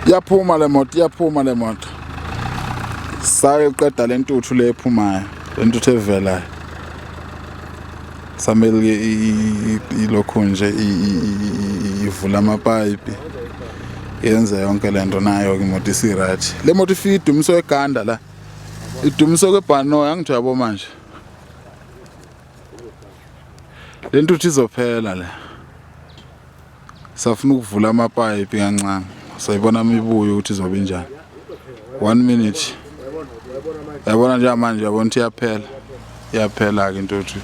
Iyaphuma le moto. Sayiqeda lentuthu le ephumayo, lentuthu evelayo. Samele ilokho nje ivula amapipe. Yenza yonke lento nayo imoto isirathi. Le moto ifika idumiso eganda la. Idumiso kweBhano angithi yabo manje. Lentuthu izophela la. Safuna ukuvula amapipe kancane. Sayibona imibuyo ukuthi izobe njani. 1 minute. Yabona nje manje yabona ukuthi iyaphela. Iyaphela ke intuthu.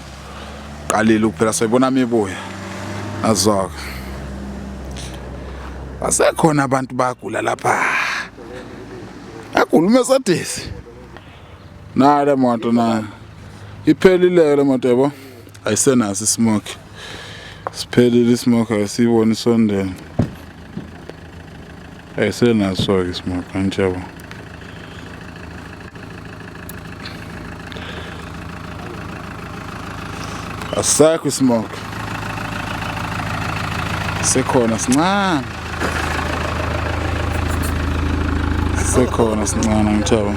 Qalile ukuphela sayibona imibuyo. Azoka. Asekhona abantu bagula lapha. Agula uMercedes. Na le moto na. Iphelile le moto yabo. Ayisenazi smoke. Siphelile ismoke ayisibona isondela. Ayisenaso ismoke anjabo. Asakho ismoke. Sekhona sincane. Sekhona sincane ngitshaba.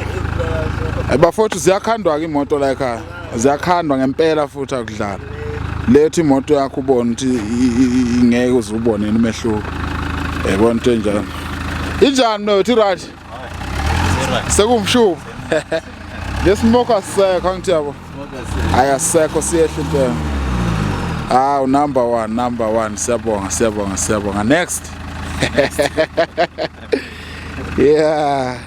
Ayibafowethu ziyakhandwa ke imoto la ekhaya. Ziyakhandwa ngempela futhi akudlala. Lethi imoto yakho ubone ukuthi ingeke uzubone imehluko. Yabona into enjalo. Injani nothi right? Sekumshubu. Lesimoke asekho angithi yabo. Ayasekho siyehle impela. Number one. Siyabonga. Next. Yeah.